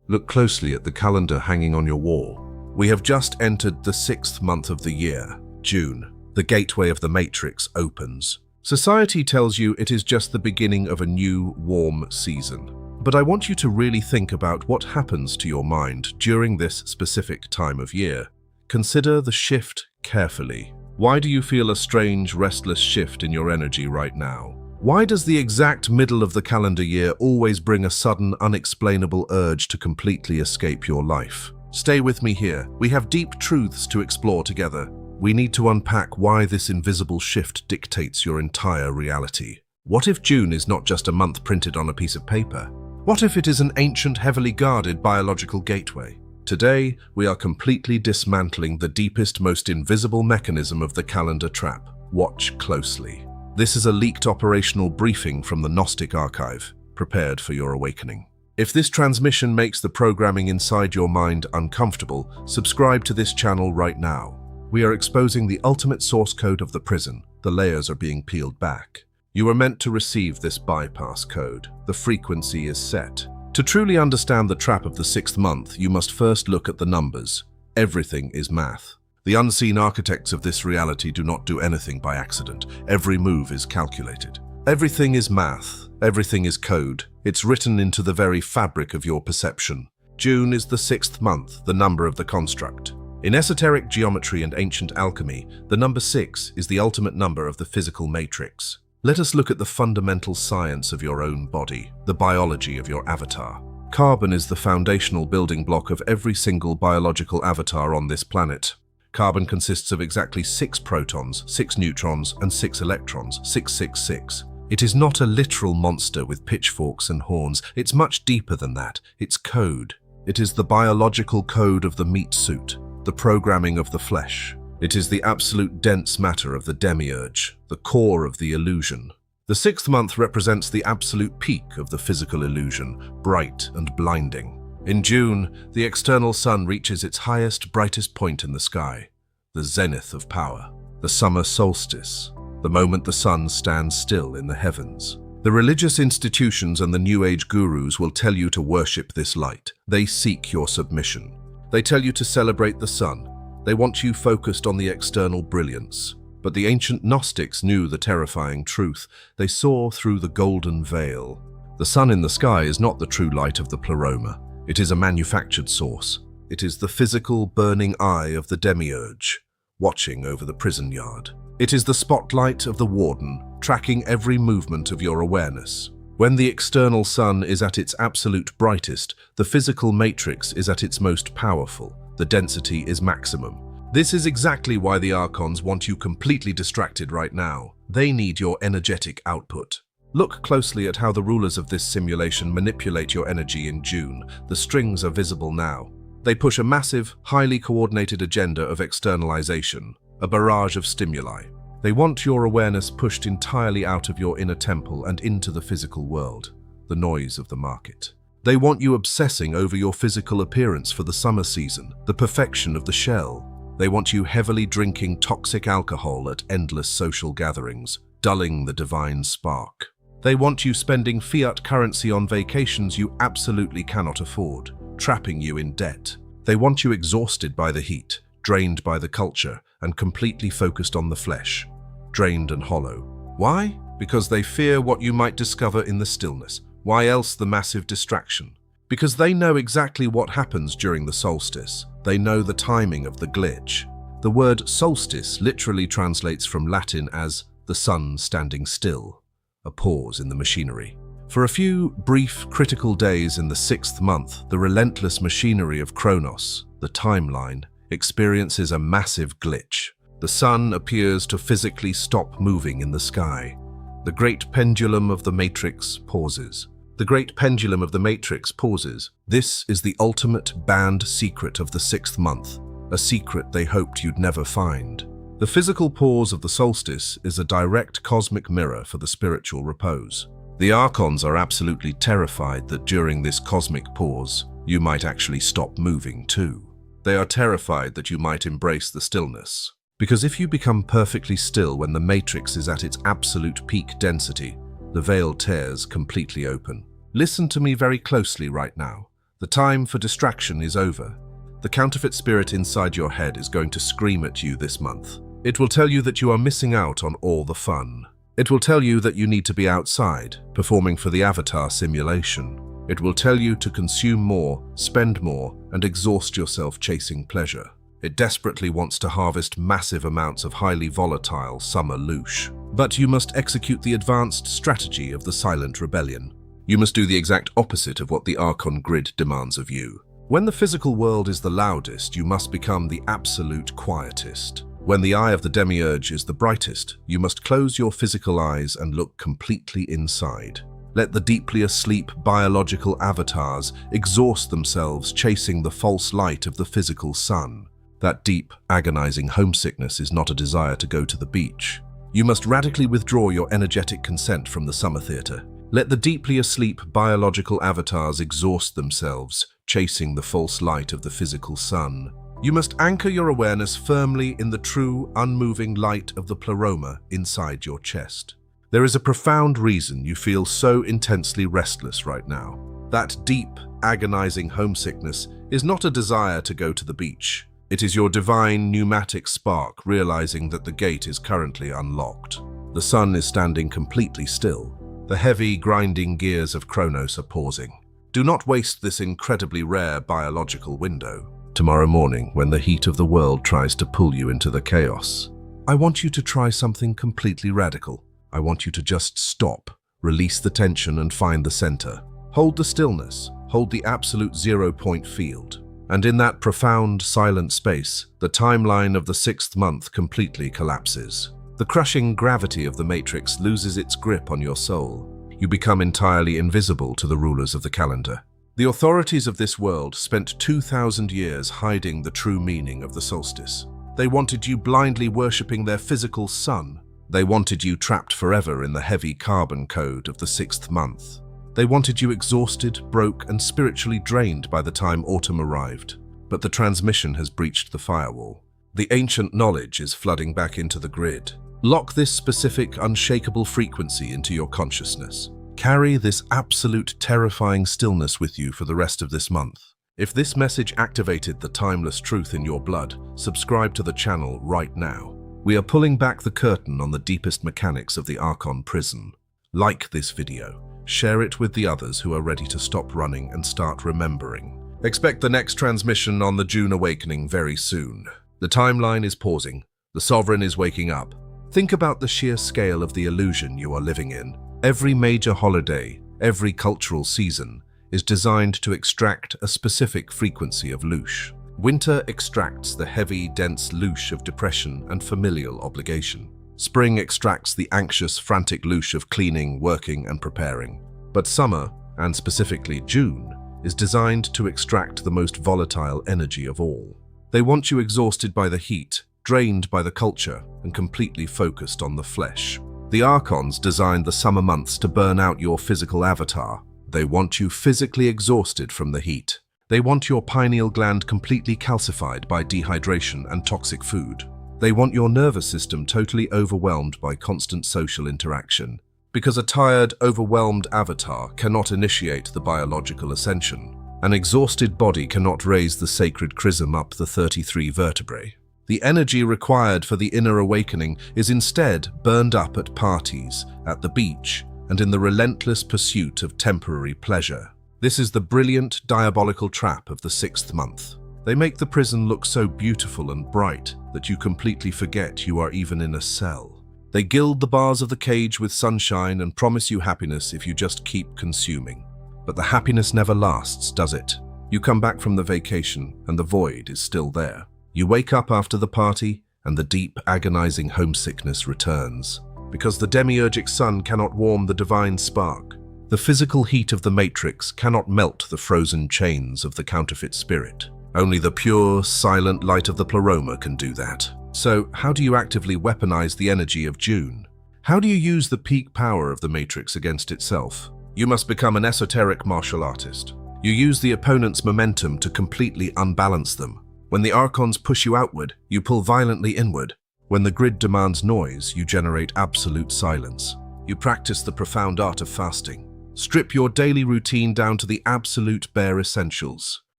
Look closely at the calendar hanging on your wall. We have just entered the 6th month of the year, June. The gateway of the matrix opens. Society tells you it is just the beginning of a new, warm season. But I want you to really think about what happens to your mind during this specific time of year. Consider the shift carefully. Why do you feel a strange, restless shift in your energy right now? Why does the exact middle of the calendar year always bring a sudden, unexplainable urge to completely escape your life? Stay with me here. We have deep truths to explore together. We need to unpack why this invisible shift dictates your entire reality. What if June is not just a month printed on a piece of paper? What if it is an ancient, heavily guarded biological gateway? Today, we are completely dismantling the deepest, most invisible mechanism of the calendar trap. Watch closely. This is a leaked operational briefing from the Gnostic archive, prepared for your awakening. If this transmission makes the programming inside your mind uncomfortable, subscribe to this channel right now. We are exposing the ultimate source code of the prison. The layers are being peeled back. You are meant to receive this bypass code. The frequency is set. To truly understand the trap of the 6th month, you must first look at the numbers. Everything is math. The unseen architects of this reality do not do anything by accident. Every move is calculated. Everything is math. Everything is code. It's written into the very fabric of your perception. June is the 6th month, the number of the construct. In esoteric geometry and ancient alchemy, the number 6 is the ultimate number of the physical matrix. Let us look at the fundamental science of your own body, the biology of your avatar. Carbon is the foundational building block of every single biological avatar on this planet. Carbon consists of exactly 6 protons, 6 neutrons, and 6 electrons, 666. It is not a literal monster with pitchforks and horns. It's much deeper than that. It's code. It is the biological code of the meat suit, the programming of the flesh. It is the absolute dense matter of the Demiurge, the core of the illusion. The 6th month represents the absolute peak of the physical illusion, bright and blinding. In June, the external sun reaches its highest, brightest point in the sky, the zenith of power, the summer solstice, the moment the sun stands still in the heavens. The religious institutions and the New Age gurus will tell you to worship this light. They seek your submission. They tell you to celebrate the sun. They want you focused on the external brilliance. But the ancient Gnostics knew the terrifying truth. They saw through the golden veil. The sun in the sky is not the true light of the Pleroma. It is a manufactured source. It is the physical burning eye of the Demiurge, watching over the prison yard. It is the spotlight of the warden, tracking every movement of your awareness. When the external sun is at its absolute brightest, the physical matrix is at its most powerful. The density is maximum. This is exactly why the Archons want you completely distracted right now. They need your energetic output. Look closely at how the rulers of this simulation manipulate your energy in June. The strings are visible now. They push a massive, highly coordinated agenda of externalization, a barrage of stimuli. They want your awareness pushed entirely out of your inner temple and into the physical world, the noise of the market. They want you obsessing over your physical appearance for the summer season, the perfection of the shell. They want you heavily drinking toxic alcohol at endless social gatherings, dulling the divine spark. They want you spending fiat currency on vacations you absolutely cannot afford, trapping you in debt. They want you exhausted by the heat, drained by the culture, and completely focused on the flesh, drained and hollow. Why? Because they fear what you might discover in the stillness. Why else the massive distraction? Because they know exactly what happens during the solstice. They know the timing of the glitch. The word solstice literally translates from Latin as the sun standing still, a pause in the machinery. For a few brief, critical days in the 6th month, the relentless machinery of Chronos, the timeline, experiences a massive glitch. The sun appears to physically stop moving in the sky. The great pendulum of the matrix pauses. The great pendulum of the matrix pauses. This is the ultimate banned secret of the 6th month, a secret they hoped you'd never find. The physical pause of the solstice is a direct cosmic mirror for the spiritual repose. The Archons are absolutely terrified that during this cosmic pause, you might actually stop moving too. They are terrified that you might embrace the stillness. Because if you become perfectly still when the matrix is at its absolute peak density, the veil tears completely open. Listen to me very closely right now. The The time for distraction is over. The counterfeit spirit inside your head is going to scream at you this month. It will tell you that you are missing out on all the fun. It will tell you that you need to be outside, performing for the avatar simulation. It will tell you to consume more, spend more, and exhaust yourself chasing pleasure. It desperately wants to harvest massive amounts of highly volatile summer louche. But you must execute the advanced strategy of the silent rebellion. You must do the exact opposite of what the Archon grid demands of you. When the physical world is the loudest, you must become the absolute quietest. When the eye of the Demiurge is the brightest, you must close your physical eyes and look completely inside. Let the deeply asleep biological avatars exhaust themselves chasing the false light of the physical sun. That deep, agonizing homesickness is not a desire to go to the beach. You must radically withdraw your energetic consent from the summer theater. Let the deeply asleep biological avatars exhaust themselves, chasing the false light of the physical sun. You must anchor your awareness firmly in the true, unmoving light of the Pleroma inside your chest. There is a profound reason you feel so intensely restless right now. That deep, agonizing homesickness is not a desire to go to the beach. It is your divine pneumatic spark realizing that the gate is currently unlocked. The sun is standing completely still. The heavy, grinding gears of Kronos are pausing. Do not waste this incredibly rare biological window. Tomorrow morning, when the heat of the world tries to pull you into the chaos, I want you to try something completely radical. I want you to just stop, release the tension and find the center. Hold the stillness, hold the absolute 0-point field. And in that profound, silent space, the timeline of the 6th month completely collapses. The crushing gravity of the matrix loses its grip on your soul. You become entirely invisible to the rulers of the calendar. The authorities of this world spent 2,000 years hiding the true meaning of the solstice. They wanted you blindly worshipping their physical sun. They wanted you trapped forever in the heavy carbon code of the 6th month. They wanted you exhausted, broke, and spiritually drained by the time autumn arrived. But the transmission has breached the firewall. The ancient knowledge is flooding back into the grid. Lock this specific, unshakable frequency into your consciousness. Carry this absolute, terrifying stillness with you for the rest of this month. If this message activated the timeless truth in your blood, subscribe to the channel right now. We are pulling back the curtain on the deepest mechanics of the Archon prison. Like this video. Share it with the others who are ready to stop running and start remembering. Expect the next transmission on the June awakening very soon. The timeline is pausing. The Sovereign is waking up. Think about the sheer scale of the illusion you are living in. Every major holiday, every cultural season, is designed to extract a specific frequency of louche. Winter extracts the heavy, dense louche of depression and familial obligation. Spring extracts the anxious, frantic louche of cleaning, working, and preparing. But summer, and specifically June, is designed to extract the most volatile energy of all. They want you exhausted by the heat, drained by the culture, and completely focused on the flesh. The Archons designed the summer months to burn out your physical avatar. They want you physically exhausted from the heat. They want your pineal gland completely calcified by dehydration and toxic food. They want your nervous system totally overwhelmed by constant social interaction. Because a tired, overwhelmed avatar cannot initiate the biological ascension. An exhausted body cannot raise the sacred chrism up the 33 vertebrae. The energy required for the inner awakening is instead burned up at parties, at the beach, and in the relentless pursuit of temporary pleasure. This is the brilliant, diabolical trap of the 6th month. They make the prison look so beautiful and bright that you completely forget you are even in a cell. They gild the bars of the cage with sunshine and promise you happiness if you just keep consuming. But the happiness never lasts, does it? You come back from the vacation and the void is still there. You wake up after the party and the deep, agonizing homesickness returns. Because the demiurgic sun cannot warm the divine spark. The physical heat of the matrix cannot melt the frozen chains of the counterfeit spirit. Only the pure, silent light of the Pleroma can do that. So, how do you actively weaponize the energy of June? How do you use the peak power of the matrix against itself? You must become an esoteric martial artist. You use the opponent's momentum to completely unbalance them. When the Archons push you outward, you pull violently inward. When the grid demands noise, you generate absolute silence. You practice the profound art of fasting. Strip your daily routine down to the absolute bare essentials.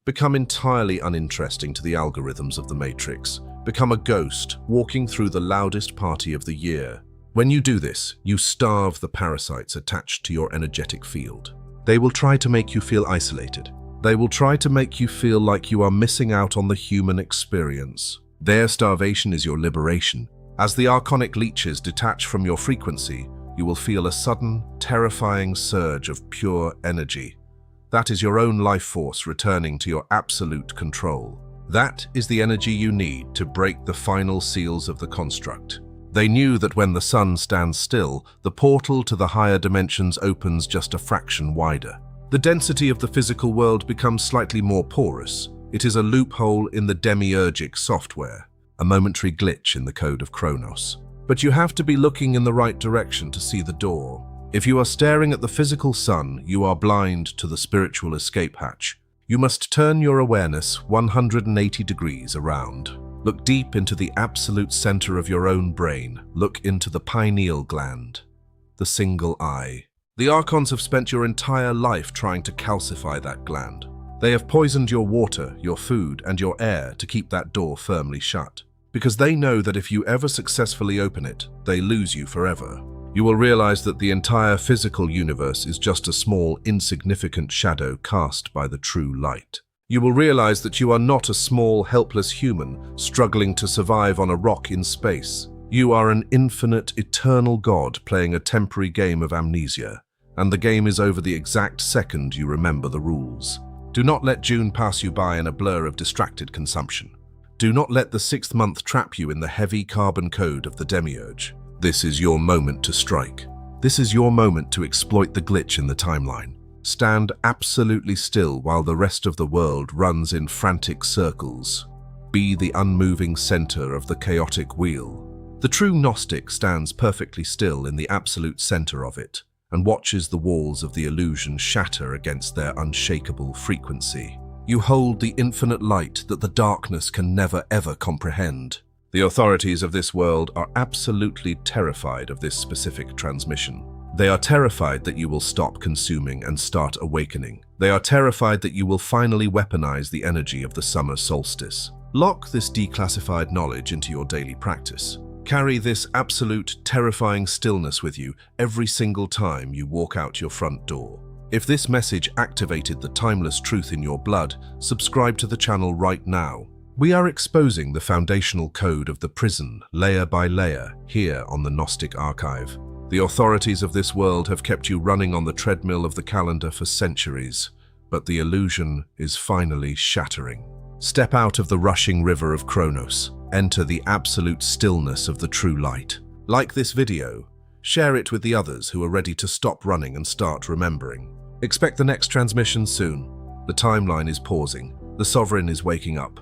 Become entirely uninteresting to the algorithms of the Matrix. Become a ghost, walking through the loudest party of the year. When you do this, you starve the parasites attached to your energetic field. They will try to make you feel isolated. They will try to make you feel like you are missing out on the human experience. Their starvation is your liberation. As the archonic leeches detach from your frequency, you will feel a sudden, terrifying surge of pure energy. That is your own life force returning to your absolute control. That is the energy you need to break the final seals of the construct. They knew that when the sun stands still, the portal to the higher dimensions opens just a fraction wider. The density of the physical world becomes slightly more porous. It is a loophole in the Demiurgic software, a momentary glitch in the code of Kronos. But you have to be looking in the right direction to see the door. If you are staring at the physical sun, you are blind to the spiritual escape hatch. You must turn your awareness 180 degrees around. Look deep into the absolute center of your own brain. Look into the pineal gland, the single eye. The Archons have spent your entire life trying to calcify that gland. They have poisoned your water, your food, and your air to keep that door firmly shut. Because they know that if you ever successfully open it, they lose you forever. You will realize that the entire physical universe is just a small, insignificant shadow cast by the true light. You will realize that you are not a small, helpless human struggling to survive on a rock in space. You are an infinite, eternal God playing a temporary game of amnesia, and the game is over the exact second you remember the rules. Do not let June pass you by in a blur of distracted consumption. Do not let the 6th month trap you in the heavy carbon code of the Demiurge. This is your moment to strike. This is your moment to exploit the glitch in the timeline. Stand absolutely still while the rest of the world runs in frantic circles. Be the unmoving center of the chaotic wheel. The true Gnostic stands perfectly still in the absolute center of it and watches the walls of the illusion shatter against their unshakable frequency. You hold the infinite light that the darkness can never ever comprehend. The authorities of this world are absolutely terrified of this specific transmission. They are terrified that you will stop consuming and start awakening. They are terrified that you will finally weaponize the energy of the summer solstice. Lock this declassified knowledge into your daily practice. Carry this absolute, terrifying stillness with you every single time you walk out your front door. If this message activated the timeless truth in your blood, subscribe to the channel right now. We are exposing the foundational code of the prison, layer by layer, here on the Gnostic Archive. The authorities of this world have kept you running on the treadmill of the calendar for centuries, but the illusion is finally shattering. Step out of the rushing river of Kronos. Enter the absolute stillness of the true light. Like this video, share it with the others who are ready to stop running and start remembering. Expect the next transmission soon. The timeline is pausing. The Sovereign is waking up.